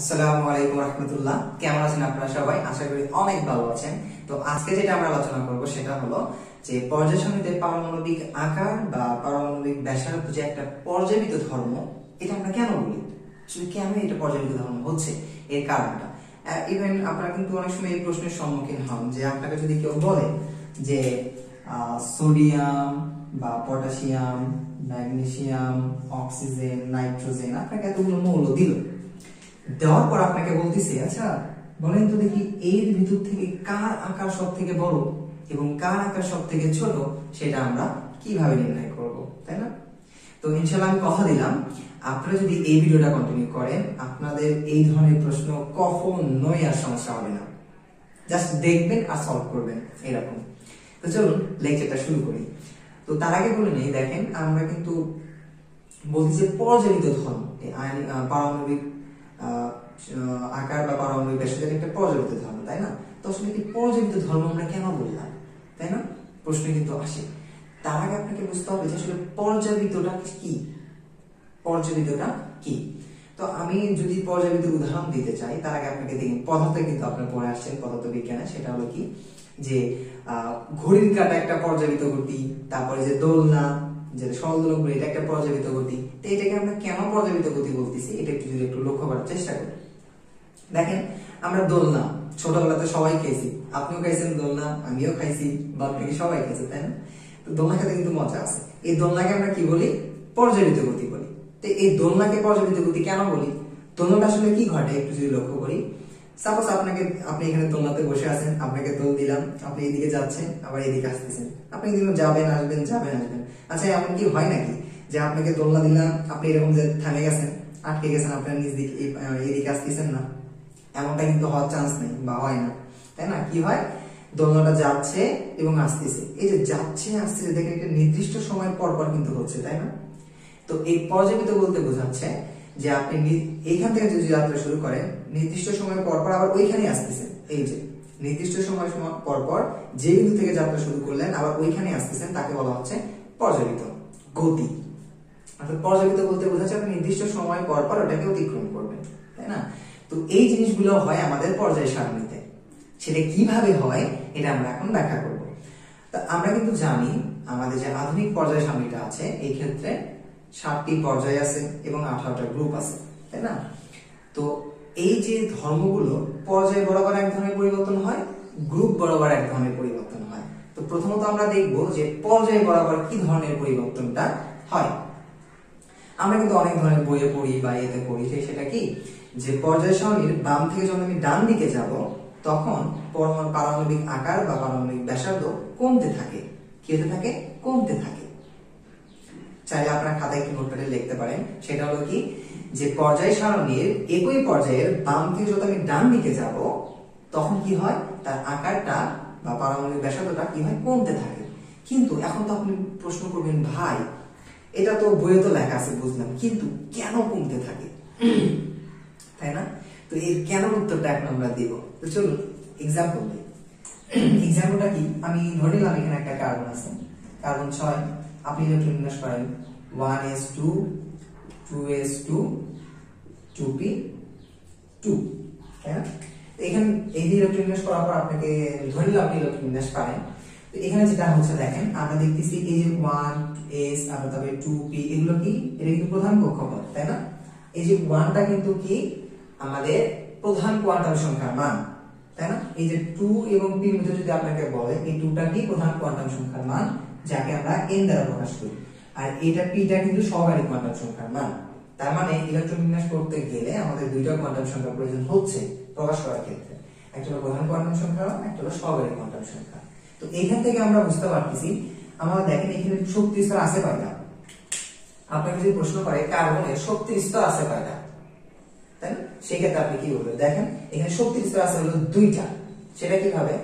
আসসালামু আলাইকুম রাহমাতুল্লাহ। কেমন আছেন আপনারা সবাই? আশা করি অনেক ভালো আছেন। তো আজকে যেটা আমরা আলোচনা করব সেটা হলো যে পর্যায় সারণীতে পারমাণবিক আকার বা পারমাণবিক ব্যাসার্ধ যে একটা পর্যায়বৃত্ত ধর্ম, এটা আমরা কেন বলি, আসলে কেন এটা পর্যায়বৃত্ত ধর্ম হচ্ছে, এর কারণটা। ইভেন আপনারা কিন্তু অনেক সময় এই প্রশ্নের সম্মুখীন হন যে আপনাকে যদি কেউ বলে যে সোডিয়াম বা পটাশিয়াম, ম্যাগনেসিয়াম, অক্সিজেন, নাইট্রোজেন, আপনাকে এতগুলো মৌল দিল, দেওয়ার পর আপনাকে বলতেছে আচ্ছা বলেন তো দেখি এর ভিতর থেকে কার আকার সব থেকে বড় এবং কার আকার সব থেকে ছোট, সেটা আমরা কিভাবে নির্ণয় করব, তাই না? তো ইনশাআল্লাহ আমি কথা দিলাম, আপনারা যদি এই ভিডিওটা কন্টিনিউ করেন আপনাদের এই ধরনের প্রশ্ন কখনোই আর সমস্যা হবে না, জাস্ট দেখবেন আর সলভ করবেন এরকম। তো চলুন লেকচারটা শুরু করি। তো তার আগে বলে নেই, দেখেন আমরা কিন্তু বলছি যে পর্যায়বৃত্ত ধর্ম, পারমাণবিক আকার বা পারমাণবিক ব্যাসার্ধের একটা পর্যায়বৃত্ত ধর্ম, তাই না? তো আসলে কি পর্যায়বৃত্ত ধর্ম আমরা কেন বললাম, তাই না? প্রশ্ন কিন্তু আসে। তার আগে আপনাকে বুঝতে হবে যে আসলে পর্যায়বৃত্তটা কি, পর্যায়বৃত্তটা কি। তো আমি যদি পর্যায়বৃত্তের উদাহরণ দিতে চাই তার আগে আপনাকে দেখুন, পদার্থে কিন্তু আপনার পড়ে আসছেন পদার্থ বিজ্ঞানে, সেটা হলো কি যে ঘড়ির কাঁটা একটা পর্যায়বৃত্ত গতি, তারপরে যে দোলনা, যে সরলদোলক বলি, এটা একটা পর্যায়বৃত্ত গতি। তো এটাকে আমরা কেন পর্যায়বৃত্ত গতি বলতেছি এটা একটু লক্ষ্য করার চেষ্টা করি। দেখেন আমরা দোলনা ছোটবেলাতে সবাই খাইছি, আপনিও খাইছেন দোলনা, আমিও খাইছি, বাদ বাকি সবাই খাইছে, তাই না? তো দোলনা খেতে কিন্তু মজা আছে। এই দোলনাকে আমরা কি বলি? পর্যায়বৃত্ত গতি বলি। তো এই দোলনাকে পর্যায়বৃত্ত গতি কেন বলি? দোলনাটা আসলে কি ঘটে একটু যদি লক্ষ্য করি, সাপোজ আপনি এখানে দোলনাতে বসে আছেন, আপনাকে দোল দিলাম, আপনি এদিকে যাচ্ছেন আবার এদিকে আসতেছেন, আপনি কিন্তু যাবেন আসবেন যাবেন আসবেন। আচ্ছা এমন কি হয় নাকি যে আপনাকে দোলনা দিলাম, আপনি এরকম যে থামে গেছেন, আটকে গেছেন, আপনার নিজ দিকে এদিকে আসতেছেন না? এমনটা কিন্তু হওয়ার চান্স নেই বা হয় না, তাই না? কি হয়, দোলনাটা যাচ্ছে এবং আসতেছে, এই যে যাচ্ছে আসতেছে দেখেন একটা নির্দিষ্ট সময় পর পর কিন্তু হচ্ছে, তাই না? তো এই পর্যায়বৃত্ত বলতে বোঝাচ্ছে যে আপনি এইখান থেকে যদি যাত্রা শুরু করেন নির্দিষ্ট সময় পর পর আবার ওইখানে আসতেছেন, এই যে নির্দিষ্ট সময় পর পর যে বিন্দু থেকে যাত্রা শুরু করলেন আবার ওইখানে আসতেছেন, তাকে বলা হচ্ছে পর্যায়বৃত্ত গতি। অর্থাৎ পর্যায়বৃত্ত বলতে বোঝাচ্ছে আপনি নির্দিষ্ট সময় পর পর ওটাকে অতিক্রম করবেন, তাই না? তো এই জিনিসগুলো হয় আমাদের পর্যায় সারণীতে। সেটা কিভাবে হয় এটা আমরা এখন ব্যাখ্যা করব। তা আমরা কিন্তু জানি আমাদের যে আধুনিক পর্যায় সারণীটা আছে এই ক্ষেত্রে 7টি পর্যায় আছে এবং 18টা গ্রুপ আছে, তাই না? তো এই যে ধর্মগুলো পর্যায় বরাবর এক ধরনের পরিবর্তন হয়, গ্রুপ বরাবর এক ধরনের পরিবর্তন হয়। তো প্রথমত আমরা দেখব যে পর্যায় বরাবর কি ধরনের পরিবর্তনটা হয়। আমরা কিন্তু অনেক ধরনের বইয়ে পড়ি বা এতে পড়ি, সেটা কি যে পর্যায় সারণীর বাম থেকে যখন আমি ডান দিকে যাব তখন পারমাণবিক আকার বা পারমাণবিক ব্যাসার্ধ কমতে থাকে। কি হতে থাকে? কমতে থাকে। চাইলে আপনারা খাতায় কি নোট করে লিখতে পারেন, সেটা হলো কি যে পর্যায় সারণীর একই পর্যায়ের বাম থেকে যত আমি ডান দিকে যাব তখন কি হয়, তার আকারটা বা পারমাণবিক ব্যাসার্ধটা কি হয়, কমতে থাকে। কিন্তু এখন তো আপনি প্রশ্ন করবেন ভাই এটা তো বইয়ে তো লেখা আছে বুঝলাম, কিন্তু কেন কমতে থাকে, তাই না? তো এর কেন উত্তরটা এখন আমরা দেব। তো চলুন এক্সাম্পল দিই। এক্সাম্পলটা কি, আমি ধরে নিলাম এখানে একটা কার্বন আছে, কার্বন 6, আপনি ইলেকট্রন বিন্যাস করেন 1s2 2s2 2p2, তাই না? এখানে এই যে ইলেকট্রন বিন্যাস করার পর আপনাকে ধরে নিলাম আপনি ইলেকট্রন বিন্যাস পারেন। তো এখানে যেটা হচ্ছে দেখেন আমরা দেখতেছি এই যে 1s আর তারপরে 2p, এগুলো কি, এটা কিন্তু প্রধান কক্ষপথ, তাই না? এই যে 1টা কিন্তু কি আমাদের প্রধান কোয়ান্টাম সংখ্যার মান, তাই না? এই যে 2 এবং p এর মধ্যে যদি আপনাকে বলে এই 2টা কি প্রধান কোয়ান্টাম সংখ্যার মান, যাকে আমরা n দ্বারা প্রকাশ করি, আর এটা p টা কিন্তু সহকারী কোয়ান্টাম সংখ্যার মান। তার মানে ইলেকট্রন বিন্যাস করতে গেলে আমাদের দুইটা কোয়ান্টাম সংখ্যার প্রয়োজন হচ্ছে প্রকাশ করার ক্ষেত্রে, একটা হলো প্রধান কোয়ান্টাম সংখ্যা, একটা হলো সহকারী কোয়ান্টাম সংখ্যা। তো এইখান থেকে আমরা বুঝতে পারতেছি, আমরা দেখেন এখানে শক্তি স্তর আছে কয়টা। আপনাকে যদি প্রশ্ন করে কার্বনের শক্তি স্তর আছে কয়টা, তাই না? সেই ক্ষেত্রে আপনি কি বলবেন, দেখেন এখানে শক্তি স্তর আছে হলো 2টা। সেটা কিভাবে,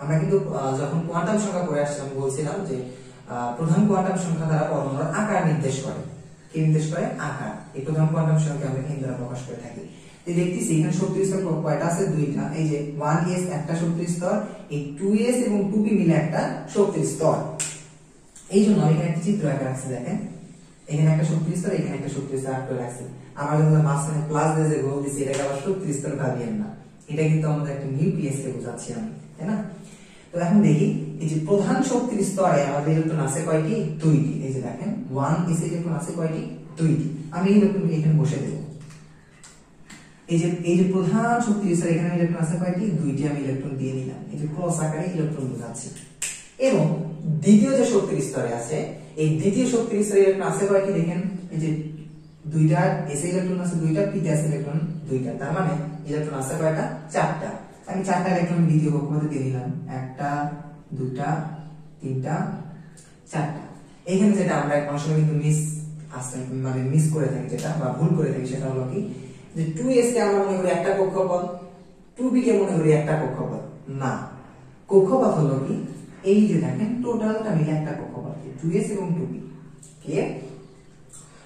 আমরা কিন্তু যখন কোয়ান্টাম সংখ্যা পড়ে আসছিলাম বলছিলাম যে প্রধান কোয়ান্টাম সংখ্যা দ্বারা পরমাণুর আকার নির্দেশ করে। কি নির্দেশ করে? আকার। এই প্রধান কোয়ান্টাম সংখ্যা আমরা n দ্বারা প্রকাশ করে থাকি। তো দেখতেছি এখানে শক্তি স্তর কয়টা আছে? 2টা। এই যে 1s একটা শক্তি স্তর, এই 2s এবং 2p মিলে একটা শক্তি স্তর। এই জন্য আমি এখানে একটা চিত্র আঁকা রাখছি, দেখেন এখানে একটা শক্তি স্তর, এখানে একটা শক্তি স্তর আঁকা রাখছি। আমার জন্য মাঝখানে প্লাস দিয়ে যে গোল দিছি এটাকে আবার শক্তির স্তর ভাবিয়েন না, এটা কিন্তু আমাদের একটা নিউক্লিয়াস কে বোঝাচ্ছি আমি, তাই না? তো এখন দেখি এই যে প্রধান শক্তির স্তরে আমাদের ইলেকট্রন আছে কয়টি? দুইটি। এই যে দেখেন 1 s ইলেকট্রন আছে কয়টি? দুইটি। আমি ইলেকট্রন এখানে বসে দেব। এই যে প্রধান শক্তির স্তরে এখানে ইলেকট্রন আছে কয়টি? দুইটি। আমি ইলেকট্রন দিয়ে নিলাম, এই যে ক্রস আকারে ইলেকট্রন বোঝাচ্ছি। এবং দ্বিতীয় যে শক্তির স্তরে আছে, এই দ্বিতীয় শক্তির স্তরে ইলেকট্রন আছে কয়টি? দেখেন এই যে দুইটা এস ইলেকট্রন আছে দুইটা, পি তে আছে ইলেকট্রন দুইটা, তার মানে ইলেকট্রন আছে কয়টা? চারটা। আমি চারটা ইলেকট্রন দ্বিতীয় কক্ষপথে দিয়ে দিলাম, একটা দুটা তিনটা চারটা। এইখানে যেটা আমরা অনেক সময় কিন্তু মিস করে থাকি, যেটা বা ভুল করে থাকি, সেটা হলো কি যে 2s কে আমরা মনে করি একটা কক্ষপথ, 2b কে মনে করি একটা কক্ষপথ। না, কক্ষপথ হলো কি এই যে দেখেন টোটালটা মিলে একটা কক্ষপথ, 2s এবং 2b। ক্লিয়ার?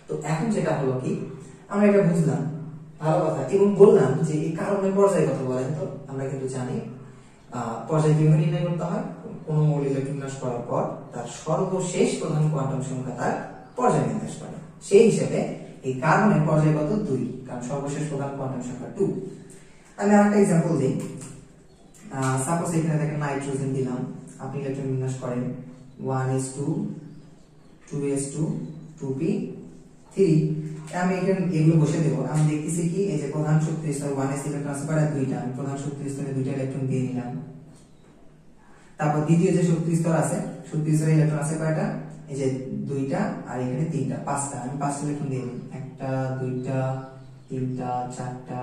তো এখন যেটা হলো কি আমরা এটা বুঝলাম, ভালো কথা, এবং বললাম যে এই কারণের পর্যায়ের কথা বলেন তো। আমরা কিন্তু জানি পর্যায় কিভাবে নির্ণয় করতে হয়। কোন মৌলিক ইলেকট্রন বিন্যাস করার পর তার সর্বশেষ প্রধান কোয়ান্টাম সংখ্যা তার পর্যায় নির্দেশ করে। সেই হিসেবে এই কারণের পর্যায় কত? 2, কারণ সর্বশেষ প্রধান কোয়ান্টাম সংখ্যা 2। আমি আরেকটা एग्जांपल দেই। সাপোজ এখানে দেখেন নাইট্রোজেন দিলাম, আপনি ইলেকট্রন বিন্যাস করেন 1s2 2s2 2p3। আমি এখানে এগুলো বসে দেব। আমি দেখতেছি কি এই যে প্রধান শক্তির স্তর 1s ইলেকট্রন আছে কয়টা? দুইটা। আমি প্রধান শক্তির স্তরে দুইটা ইলেকট্রন দিয়ে নিলাম। তারপর দ্বিতীয় যে শক্তির স্তর আছে, শক্তির স্তরে ইলেকট্রন আছে কয়টা? এই যে দুইটা, আর এখানে তিনটা, পাঁচটা। আমি পাঁচটা ইলেকট্রন দিয়ে দিই, একটা দুইটা তিনটা চারটা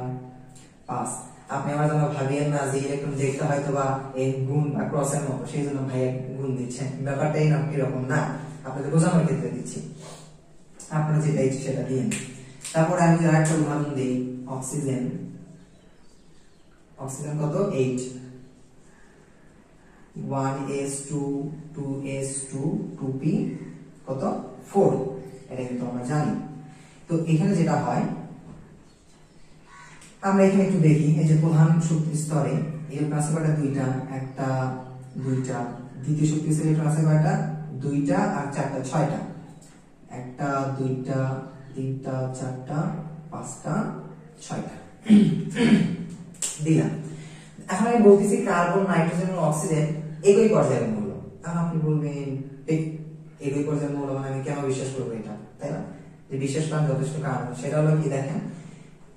পাঁচ। আপনি আমার জন্য ভাবিয়েন না যে ইলেকট্রন দেখতে হয়তো বা এই গুণ বা ক্রসের মতো, সেই জন্য ভাই গুণ দিচ্ছেন, ব্যাপারটা এরকম না, আপনাদের বোঝানোর ক্ষেত্রে দিচ্ছি। আপনারা যেটা ইচ্ছে সেটা দিন। তারপর আমি যদি আরেকটা উদাহরণ দিই, অক্সিজেন। অক্সিজেন কত? 8। 1s2 2s2 2p কত? 4। এটা কিন্তু আমরা জানি। তো এখানে যেটা হয় আমরা এখানে একটু দেখি, এই যে প্রধান শক্তির স্তরে ইলেকট্রন আছে কয়টা? দুইটা, একটা দুইটা। দ্বিতীয় শক্তির স্তরে ইলেকট্রন আছে কয়টা? দুইটা আর চারটা, ছয়টা। একটা দুইটা তিনটা চারটা পাঁচটা ছয়টা দিলাম। এখন আমি বলতেছি কার্বন নাইট্রোজেন এবং অক্সিজেন একই পর্যায়ের মৌল। এখন আপনি বলবেন একই পর্যায়ের মৌল মানে আমি কেন বিশ্বাস করবো এটা, তাই না? যে বিশ্বাস করার যথেষ্ট কারণ, সেটা হলো কি দেখেন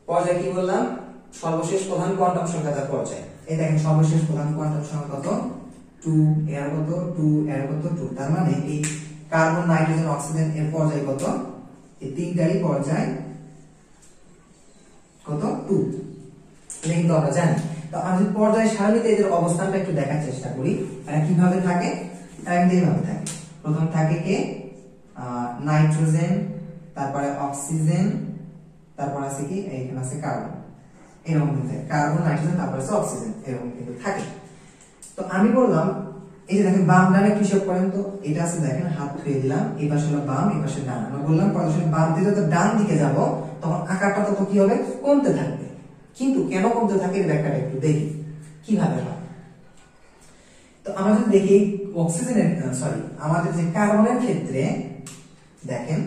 পর্যায় কি বললাম? সর্বশেষ প্রধান কোয়ান্টাম সংখ্যা তার পর্যায়। এই দেখেন সর্বশেষ প্রধান কোয়ান্টাম সংখ্যা কত? 2। এর কত? 2। এর কত? 2। তার মানে এই কার্বন নাইট্রোজেন অক্সিজেন এর পর্যায় কত? এই তিনটারই পর্যায় কত? 2। এটা কিন্তু আমরা জানি। তো আমি যদি পর্যায় সারণীতে এদের অবস্থানটা একটু দেখার চেষ্টা করি, এরা কিভাবে থাকে? এরা কিন্তু এইভাবে থাকে। প্রথম থাকে কে? নাইট্রোজেন, তারপরে অক্সিজেন, তারপর আছে কি এখানে আছে কার্বন। এরকম কিন্তু থাকে, কার্বন নাইট্রোজেন তারপর আছে অক্সিজেন, এরকম কিন্তু থাকে। তো আমি বললাম এই যে দেখেন বাম ডানে হিসাব করেন তো, এটা আছে দেখেন হাত ধুয়ে দিলাম, এই পাশে হলো বাম, এই পাশে ডান। আমরা বললাম পর্যায় বাম থেকে যত ডান দিকে যাব তখন আকারটা তত কি হবে? কমতে থাকবে। কিন্তু কেন কমতে থাকে এর ব্যাখ্যাটা একটু দেখি কিভাবে হয়। তো আমরা যদি দেখি অক্সিজেনের আমাদের যে কার্বনের ক্ষেত্রে দেখেন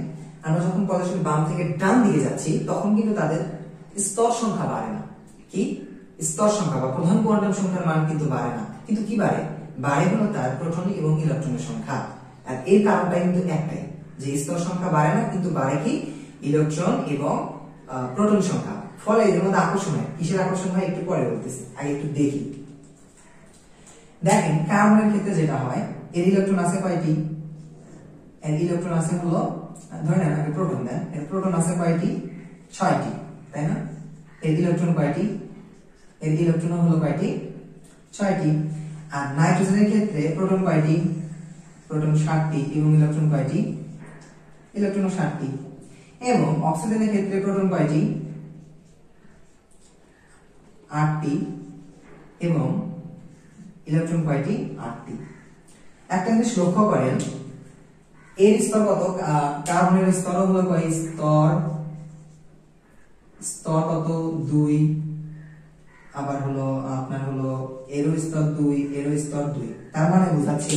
আমরা যখন পর্যায় বাম থেকে ডান দিকে যাচ্ছি তখন কিন্তু তাদের স্তর সংখ্যা বাড়ে না। কি স্তর সংখ্যা বা প্রধান কোয়ান্টাম সংখ্যার মান কিন্তু বাড়ে না, কিন্তু কি বাড়ে? বাড়ে হলো তার প্রোটন এবং ইলেকট্রনের সংখ্যা। আর এর কারণটা কিন্তু একটাই, যে স্তর সংখ্যা বাড়ে না কিন্তু বাড়ে কি? ইলেকট্রন এবং প্রোটন সংখ্যা। ফলে এর মধ্যে আকর্ষণ হয়। কিসের আকর্ষণ হয় একটু পরে বলতেছি, আগে একটু দেখি। দেখেন কার্বনের ক্ষেত্রে যেটা হয়, এর ইলেকট্রন আছে কয়টি? এর ইলেকট্রন আছে হলো, ধরে নেন আগে প্রোটন দেন, এর প্রোটন আছে কয়টি? 6টি, তাই না? এর ইলেকট্রন কয়টি? এর ইলেকট্রন হলো কয়টি? 6টি। আর নাইট্রোজেনের ক্ষেত্রে প্রোটন কয়টি? প্রোটন 7টি এবং ইলেকট্রন কয়টি? ইলেকট্রন 7টি। এবং অক্সিজেনের ক্ষেত্রে প্রোটন কয়টি? 8টি এবং ইলেকট্রন কয়টি? 8টি। একটা জিনিস লক্ষ্য করেন, এর স্তর কত? কার্বনের স্তর হলো কয়? স্তর কত? 2। আবার হলো আপনার হলো এরও স্তর 2, এরও স্তর 2। তার মানে বোঝাচ্ছি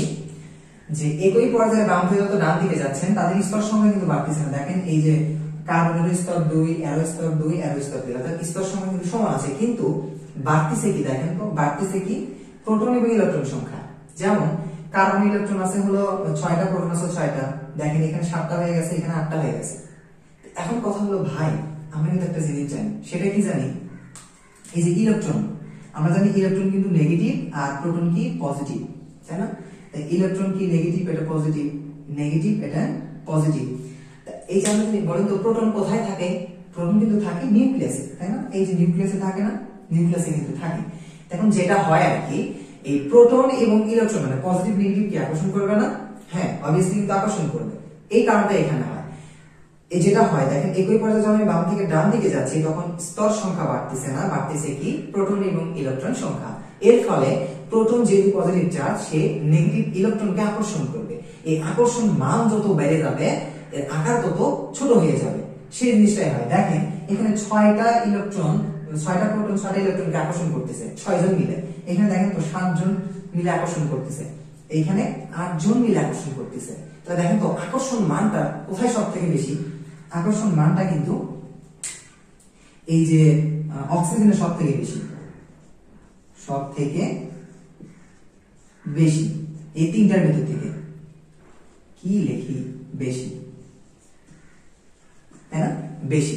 যে একই পর্যায়ে বাম থেকে যত ডান দিকে যাচ্ছেন তাদের স্তর সংখ্যা কিন্তু বাড়তেছে না। দেখেন এই যে কার্বনের স্তর 2, অ্যারো স্তর 2, অ্যারো স্তর 3, অর্থাৎ স্তর সংখ্যা কিন্তু সমান আছে, কিন্তু বাড়তিছে কি দেখেন তো, বাড়তিছে কি প্রোটন এবং ইলেকট্রন সংখ্যা। যেমন কার্বন ইলেকট্রন আছে হলো 6টা, প্রোটন আছে 6টা, দেখেন এখানে 7টা হয়ে গেছে, এখানে 8টা হয়ে গেছে। এখন কথা হলো ভাই, আমরা কিন্তু একটা জিনিস জানি, সেটা কি জানি, এই যে ইলেকট্রন, আমরা জানি ইলেকট্রন কিন্তু নেগেটিভ আর প্রোটন কি পজিটিভ, তাই না? তাই ইলেকট্রন কি নেগেটিভ, এটা পজিটিভ, নেগেটিভ এটা পজিটিভ। এই যে আমরা বলেন তো প্রোটন কোথায় থাকে, প্রোটন কিন্তু থাকে নিউক্লিয়াসে, তাই না? এই যে নিউক্লিয়াসে থাকে না, নিউক্লিয়াসে কিন্তু থাকে। এখন যেটা হয় আর কি, এই প্রোটন এবং ইলেকট্রন মানে পজিটিভ নেগেটিভ কি আকর্ষণ করবে না? হ্যাঁ, অবভিয়াসলি কিন্তু আকর্ষণ করবে। এই কারণটা এখানে হয়। এই যেটা হয় দেখেন, একই পর্যায়ে যখন আমি বাম থেকে ডান দিকে যাচ্ছি তখন স্তর সংখ্যা বাড়তেছে না, বাড়তেছে কি প্রোটন এবং ইলেকট্রন সংখ্যা। এর ফলে প্রোটন যেহেতু পজিটিভ চার্জ, সে নেগেটিভ ইলেকট্রনকে আকর্ষণ করবে। এই আকর্ষণ মান যত বেড়ে যাবে, এর আকার তত ছোট হয়ে যাবে। সেই জিনিসটাই হয়। দেখেন এখানে 6টা ইলেকট্রন, 6টা প্রোটন 6টা ইলেকট্রনকে আকর্ষণ করতেছে, 6 জন মিলে। এখানে দেখেন তো 7 জন মিলে আকর্ষণ করতেছে, এইখানে 8 জন মিলে আকর্ষণ করতেছে। তাহলে দেখেন তো আকর্ষণ মানটা কোথায় সব থেকে বেশি? আকর্ষণ মানটা কিন্তু এই যে অক্সিজেনের সব থেকে বেশি, সব থেকে বেশি। এই তিনটার ভিতর থেকে কি লিখি? বেশি, তাই না? বেশি।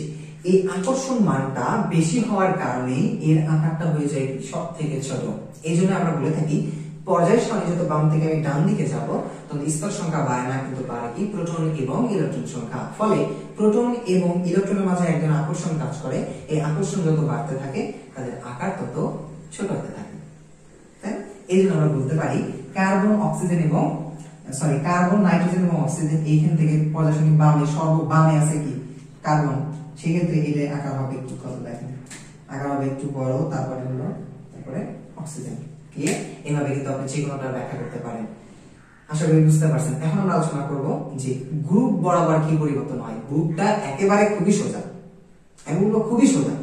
এই আকর্ষণ মানটা বেশি হওয়ার কারণে এর আকারটা হয়ে যায় সব থেকে ছোট। এই জন্য আমরা বলে থাকি পর্যায় সারণী যত বাম থেকে আমি ডান দিকে যাব তখন স্তর সংখ্যা বাড়ে না, কিন্তু বাড়ে কি প্রোটন এবং ইলেকট্রন সংখ্যা। ফলে প্রোটন এবং ইলেকট্রনের মাঝে একজন আকর্ষণ কাজ করে, এই আকর্ষণ যত বাড়তে থাকে তাদের আকার তত ছোট হতে থাকে। তাই এই জন্য আমরা বলতে পারি কার্বন অক্সিজেন এবং কার্বন নাইট্রোজেন এবং অক্সিজেন এইখান থেকে পর্যায় সারণী বামে সর্ববামে আছে কি কার্বন, সেই ক্ষেত্রে এর আকার হবে একটু কত, দেখেন আকার হবে একটু বড়, তারপরে অক্সিজেন। ক্লিয়ার? এইভাবে কিন্তু আপনি যে কোনোটা ব্যাখ্যা করতে পারেন। আশা করি বুঝতে পারছেন। এখন আমরা আলোচনা করব যে গ্রুপ বরাবর কি পরিবর্তন হয়। গ্রুপটা একেবারে খুবই সোজা, আমি বলবো খুবই সোজা।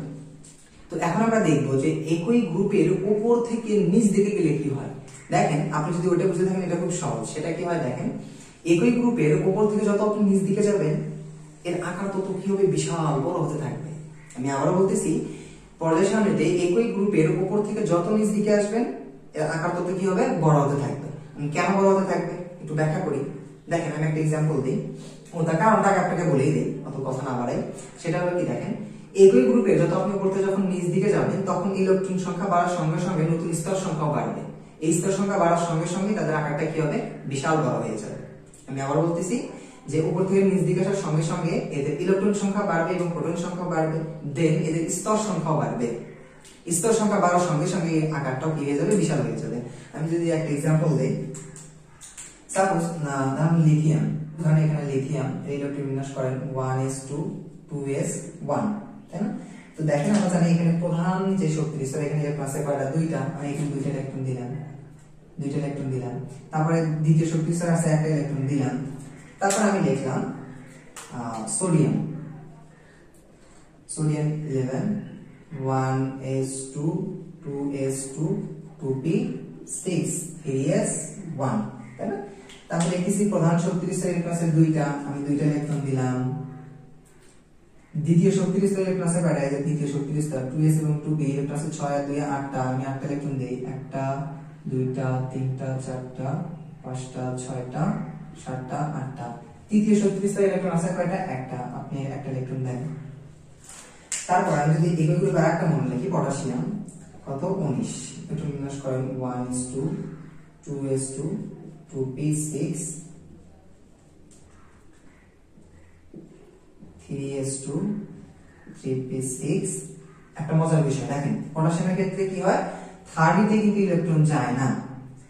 তো এখন আমরা দেখব যে একই গ্রুপের উপর থেকে নিচ দিকে গেলে কি হয়। দেখেন আপনি যদি ওইটা বুঝে থাকেন, এটা খুব সহজ। সেটা কি হয় দেখেন, একই গ্রুপের উপর থেকে যত আপনি নিচ দিকে যাবেন এর আকার তত কি হবে, বিশাল বড় হতে থাকবে। আমি আবারও বলতেছি, পর্যায় সারণীতে একই গ্রুপের উপর থেকে যত নিচ দিকে আসবেন এর আকার তত কি হবে, বড় হতে থাকবে। কেন বড় হতে থাকবে একটু ব্যাখ্যা করি। দেখেন আমি একটা এক্সাম্পল দিই, ওটা কারণটা আপনাকে বলেই দিই, অত কথা না বাড়াই। সেটা হলো কি দেখেন, একই গ্রুপে যত আপনি উপর থেকে যখন নিচ দিকে যাবেন তখন ইলেকট্রন সংখ্যা বাড়ার সঙ্গে সঙ্গে নতুন স্তর সংখ্যাও বাড়বে। এই স্তর সংখ্যা বাড়ার সঙ্গে সঙ্গে তাদের আকারটা কি হবে, বিশাল বড় হয়ে যাবে। আমি আবার বলতেছি যে উপর থেকে নিচ দিকে আসার সঙ্গে সঙ্গে এদের ইলেকট্রন সংখ্যা বাড়বে এবং প্রোটন সংখ্যা বাড়বে, দেন এদের স্তর সংখ্যাও বাড়বে। স্তর সংখ্যা বাড়ার সঙ্গে সঙ্গে আকারটাও কি হয়ে যাবে, বিশাল হয়ে যাবে। আমি যদি একটা एग्जांपल দেই, সাপোজ ধরুন লিথিয়াম, ধরুন এখানে লিথিয়াম এই ইলেকট্রন বিন্যাস করেন 1s2 2s1, তাই না? তো দেখেন আমরা জানি এখানে প্রধান যে শক্তির স্তর, এখানে যে ক্লাসে কয়টা, দুইটা, আমি এখানে দুইটা ইলেকট্রন দিলাম, তারপরে দ্বিতীয় শক্তির স্তর আছে একটা ইলেকট্রন দিলাম, তারপর আমি লিখলাম sodium 11 1s2 2s2 2p6 3s1, তাই না? তারপরে লিখেছি প্রধান শক্তির স্তর ক্লাসে দুইটা, আমি দুইটা ইলেকট্রন দিলাম। দ্বিতীয় শক্তির স্তর ক্লাসে কয়টা, এই যে দ্বিতীয় শক্তির স্তর 2s এবং 2p এর ক্লাসে 6 আর 2 8টা, আমি 8টা ইলেকট্রন দেই, একটা দুইটা তিনটা চারটা পাঁচটা ছয়টা সাতটা আটটা। তৃতীয় শক্তির স্তর ইলেকট্রন আছে কয়টা, একটা, আপনি একটা ইলেকট্রন দেন। তারপর আমি যদি একই গ্রুপের আরেকটা মনে লিখি, পটাশিয়াম কত 19, ইলেকট্রন বিন্যাস করেন 1s2 2s2 2p6 3s2 3p6। একটা মজার বিষয় দেখেন, পটাশিয়ামের ক্ষেত্রে কি হয়, থার্ডিতে কিন্তু ইলেকট্রন যায় না।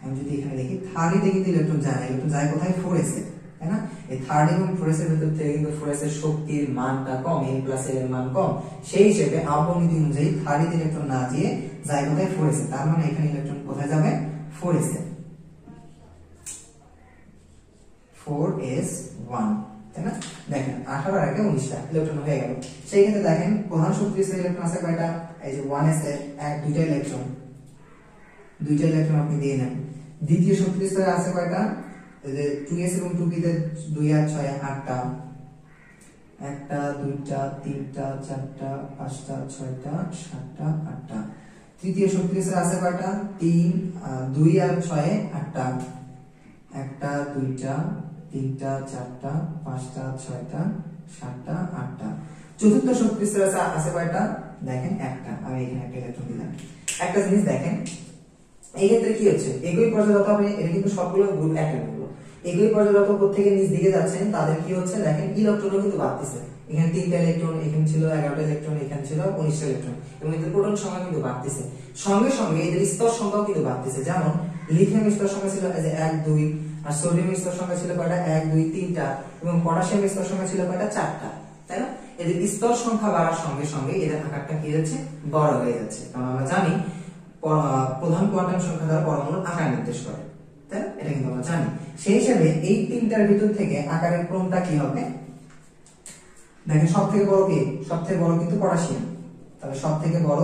আমি যদি এখানে দেখি থার্ডিতে কিন্তু ইলেকট্রন যায় না, ইলেকট্রন যায় কোথায়, 4s এ, তাই না? এই থার্ড এবং 4s এর ভিতর থেকে কিন্তু 4s এর শক্তির মানটা কম, n প্লাস এর মান কম, সেই হিসেবে আপন নীতি অনুযায়ী থার্ডিতে ইলেকট্রন না দিয়ে যায় কোথায়, 4s এ। তার মানে এখানে ইলেকট্রন কোথায় যাবে, 4s এ, 4s1, তাই না? দেখেন 18 আর 19টা ইলেকট্রন হয়ে গেল। সেই ক্ষেত্রে দেখেন প্রধান শক্তির স্তরে ইলেকট্রন আছে কয়টা, এই যে 1s এর দুইটা ইলেকট্রন আপনি দিয়ে নেন। দ্বিতীয় শক্তির স্তরে আছে কয়টা, এই যে 2s এবং 2p তে 2 আর 6 8টা, একটা, দুইটা, তিনটা, চারটা, পাঁচটা, ছয়টা, সাতটা, আটটা। তৃতীয় শক্তি স্তর আছে কয়টা? 3, 2 আর 6 8টা। একটা, দুইটা, তিনটা, চারটা, পাঁচটা, ছয়টা, সাতটা, আটটা। চতুর্থ শক্তি স্তর আছে কয়টা? দেখেন একটা, আমি এখানে একটা ইলেকট্রন দিলাম। একটা জিনিস দেখেন, এই ক্ষেত্রে কি হচ্ছে, একই পর্যায়ত আপনি, এটা কিন্তু সবগুলো গ্রুপ একের মতো, একই পর্যায়ত উপর থেকে নিচ দিকে যাচ্ছেন, তাদের কি হচ্ছে দেখেন, ইলেকট্রনও কিন্তু বাড়তেছে। এখানে 3টা ইলেকট্রন, এখানে ছিল 11টা ইলেকট্রন, এখানে ছিল 19টা ইলেকট্রন, এবং এদের প্রোটন সংখ্যা কিন্তু বাড়তেছে। সঙ্গে সঙ্গে এদের স্তর সংখ্যাও কিন্তু বাড়তেছে। যেমন লিথিয়াম স্তর সংখ্যা ছিল 1 2, আর সোডিয়াম স্তর সংখ্যা ছিল কয়টা? 1 2 3টা, এবং পটাশিয়াম স্তর সংখ্যা ছিল কয়টা? 4টা। তাই না? এদের স্তর সংখ্যা বাড়ার সঙ্গে সঙ্গে এদের আকারটা কি হচ্ছে? বড় হয়ে যাচ্ছে। কারণ আমরা জানি প্রধান কোয়ান্টাম সংখ্যা দ্বারা পরমাণুর আকার নির্দেশ করে, তাই না? এটা কিন্তু আমরা জানি। সেই হিসাবে এই তিনটার ভিতর থেকে আকারের ক্রমটা কি হবে? দেখেন সবথেকে বড় কে? সবথেকে বড় কিন্তু পটাশিয়াম। তাহলে সবথেকে বড়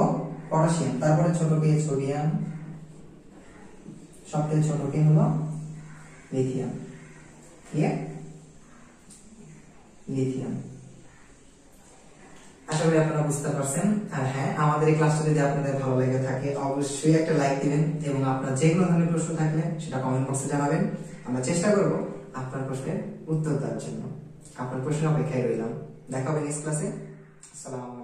পটাশিয়াম, তারপরে ছোট কে? সোডিয়াম, সবথেকে ছোট কে হলো লিথিয়াম। লিথিয়াম। আশা করি আপনারা বুঝতে পারছেন। আর হ্যাঁ, আমাদের এই ক্লাসটা যদি আপনাদের ভালো লেগে থাকে অবশ্যই একটা লাইক দিবেন, এবং আপনার যে কোনো ধরনের প্রশ্ন থাকলে সেটা কমেন্ট বক্সে জানাবেন। আমরা চেষ্টা করব আপনার প্রশ্নের উত্তর দেওয়ার জন্য। আপনার প্রশ্নের অপেক্ষায় রইলাম। দেখা হবে নেক্সট ক্লাসে। আসসালামু আলাইকুম।